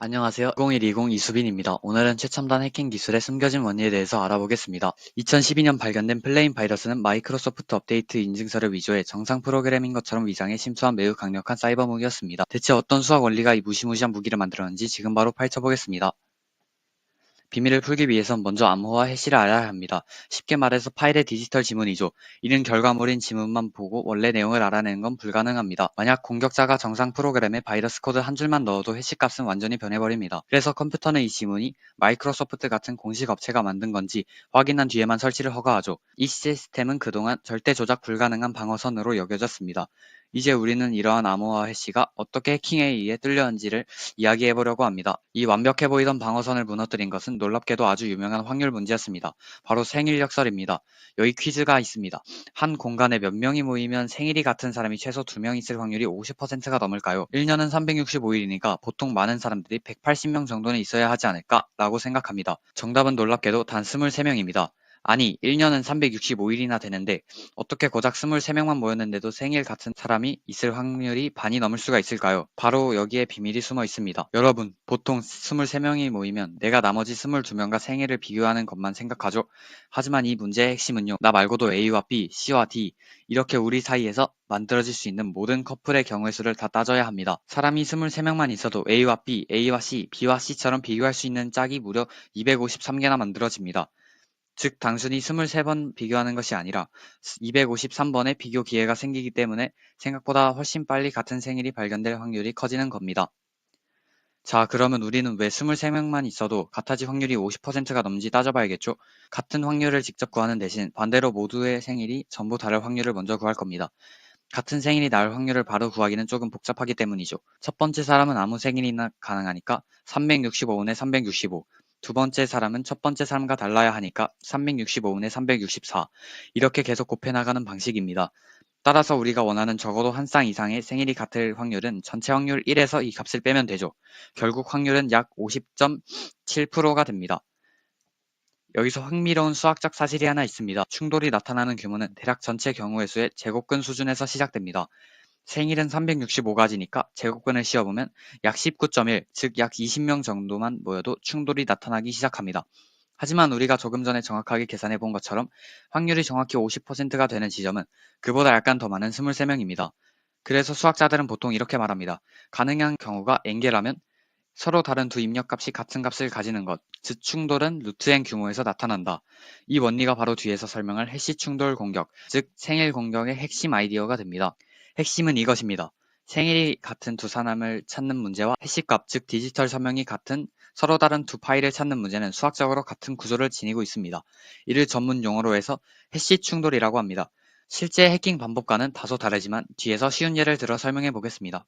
안녕하세요. 2020 이수빈입니다. 오늘은 최첨단 해킹 기술의 숨겨진 원인에 대해서 알아보겠습니다. 2012년 발견된 플레인 바이러스는 마이크로소프트 업데이트 인증서를 위조해 정상 프로그램인 것처럼 위장해 심수한 매우 강력한 사이버 무기였습니다. 대체 어떤 수학 원리가 이 무시무시한 무기를 만들었는지 지금 바로 파헤쳐보겠습니다. 비밀을 풀기 위해선 먼저 암호화 해시를 알아야 합니다. 쉽게 말해서 파일의 디지털 지문이죠. 이는 결과물인 지문만 보고 원래 내용을 알아내는 건 불가능합니다. 만약 공격자가 정상 프로그램에 바이러스 코드 한 줄만 넣어도 해시 값은 완전히 변해버립니다. 그래서 컴퓨터는 이 지문이 마이크로소프트 같은 공식 업체가 만든 건지 확인한 뒤에만 설치를 허가하죠. 이 시스템은 그동안 절대 조작 불가능한 방어선으로 여겨졌습니다. 이제 우리는 이러한 암호화 해시가 어떻게 해킹에 의해 뚫렸는지를 이야기해보려고 합니다. 이 완벽해 보이던 방어선을 무너뜨린 것은 놀랍게도 아주 유명한 확률 문제였습니다. 바로 생일 역설입니다. 여기 퀴즈가 있습니다. 한 공간에 몇 명이 모이면 생일이 같은 사람이 최소 2명 있을 확률이 50%가 넘을까요? 1년은 365일이니까 보통 많은 사람들이 180명 정도는 있어야 하지 않을까? 라고 생각합니다. 정답은 놀랍게도 단 23명입니다. 아니, 1년은 365일이나 되는데 어떻게 고작 23명만 모였는데도 생일 같은 사람이 있을 확률이 반이 넘을 수가 있을까요? 바로 여기에 비밀이 숨어 있습니다. 여러분, 보통 23명이 모이면 내가 나머지 22명과 생일을 비교하는 것만 생각하죠. 하지만 이 문제의 핵심은요. 나 말고도 A와 B, C와 D 이렇게 우리 사이에서 만들어질 수 있는 모든 커플의 경우의 수를 다 따져야 합니다. 사람이 23명만 있어도 A와 B, A와 C, B와 C처럼 비교할 수 있는 짝이 무려 253개나 만들어집니다. 즉 단순히 23번 비교하는 것이 아니라 253번의 비교 기회가 생기기 때문에 생각보다 훨씬 빨리 같은 생일이 발견될 확률이 커지는 겁니다. 자, 그러면 우리는 왜 23명만 있어도 같아질 확률이 50%가 넘는지 따져봐야겠죠? 같은 확률을 직접 구하는 대신 반대로 모두의 생일이 전부 다를 확률을 먼저 구할 겁니다. 같은 생일이 나올 확률을 바로 구하기는 조금 복잡하기 때문이죠. 첫 번째 사람은 아무 생일이나 가능하니까 365분의 365. 두 번째 사람은 첫 번째 사람과 달라야 하니까 365분의 364. 이렇게 계속 곱해나가는 방식입니다. 따라서 우리가 원하는 적어도 한 쌍 이상의 생일이 같을 확률은 전체 확률 1에서 이 값을 빼면 되죠. 결국 확률은 약 50.7%가 됩니다. 여기서 흥미로운 수학적 사실이 하나 있습니다. 충돌이 나타나는 규모는 대략 전체 경우의 수의 제곱근 수준에서 시작됩니다. 생일은 365가지니까 제곱근을 씌워보면 약 19.1, 즉 약 20명 정도만 모여도 충돌이 나타나기 시작합니다. 하지만 우리가 조금 전에 정확하게 계산해 본 것처럼 확률이 정확히 50%가 되는 지점은 그보다 약간 더 많은 23명입니다. 그래서 수학자들은 보통 이렇게 말합니다. 가능한 경우가 n개라면 서로 다른 두 입력값이 같은 값을 가지는 것, 즉 충돌은 루트 n 규모에서 나타난다. 이 원리가 바로 뒤에서 설명할 해시 충돌 공격, 즉 생일 공격의 핵심 아이디어가 됩니다. 핵심은 이것입니다. 생일이 같은 두 사람을 찾는 문제와 해시값, 즉 디지털 서명이 같은 서로 다른 두 파일을 찾는 문제는 수학적으로 같은 구조를 지니고 있습니다. 이를 전문 용어로 해서 해시 충돌이라고 합니다. 실제 해킹 방법과는 다소 다르지만 뒤에서 쉬운 예를 들어 설명해 보겠습니다.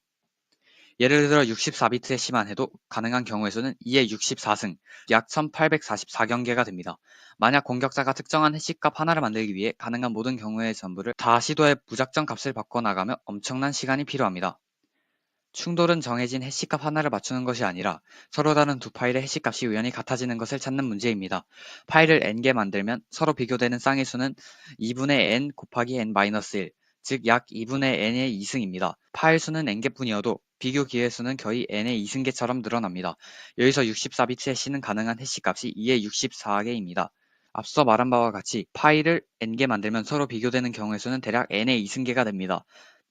예를 들어 64비트 해시만 해도 가능한 경우의 수는 2의 64승, 약 1844경계가 됩니다. 만약 공격자가 특정한 해시값 하나를 만들기 위해 가능한 모든 경우의 전부를 다 시도해 무작정 값을 바꿔나가며 엄청난 시간이 필요합니다. 충돌은 정해진 해시값 하나를 맞추는 것이 아니라 서로 다른 두 파일의 해시값이 우연히 같아지는 것을 찾는 문제입니다. 파일을 n개 만들면 서로 비교되는 쌍의 수는 2분의 n 곱하기 n-1, 즉 약 2분의 n의 2승입니다. 파일 수는 n개뿐이어도 비교 기회 수는 거의 n의 2승계처럼 늘어납니다. 여기서 64비트 해시는 가능한 해시값이 2의 64개입니다. 앞서 말한 바와 같이 파일을 n개 만들면 서로 비교되는 경우의 수는 대략 n의 2승계가 됩니다.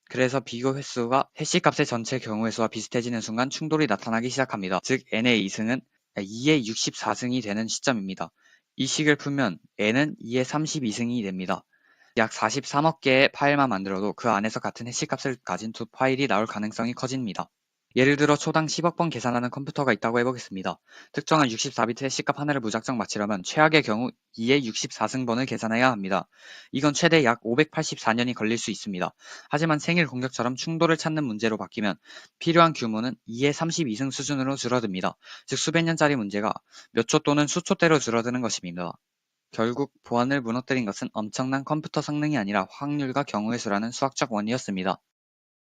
그래서 비교 횟수가 해시값의 전체 경우의 수와 비슷해지는 순간 충돌이 나타나기 시작합니다. 즉 n의 2승은 2의 64승이 되는 시점입니다. 이 식을 풀면 n은 2의 32승이 됩니다. 약 43억 개의 파일만 만들어도 그 안에서 같은 해시값을 가진 두 파일이 나올 가능성이 커집니다. 예를 들어 초당 10억 번 계산하는 컴퓨터가 있다고 해보겠습니다. 특정한 64비트 해시값 하나를 무작정 맞추려면 최악의 경우 2의 64승번을 계산해야 합니다. 이건 최대 약 584년이 걸릴 수 있습니다. 하지만 생일 공격처럼 충돌을 찾는 문제로 바뀌면 필요한 규모는 2의 32승 수준으로 줄어듭니다. 즉 수백 년짜리 문제가 몇 초 또는 수초대로 줄어드는 것입니다. 결국 보안을 무너뜨린 것은 엄청난 컴퓨터 성능이 아니라 확률과 경우의 수라는 수학적 원리였습니다.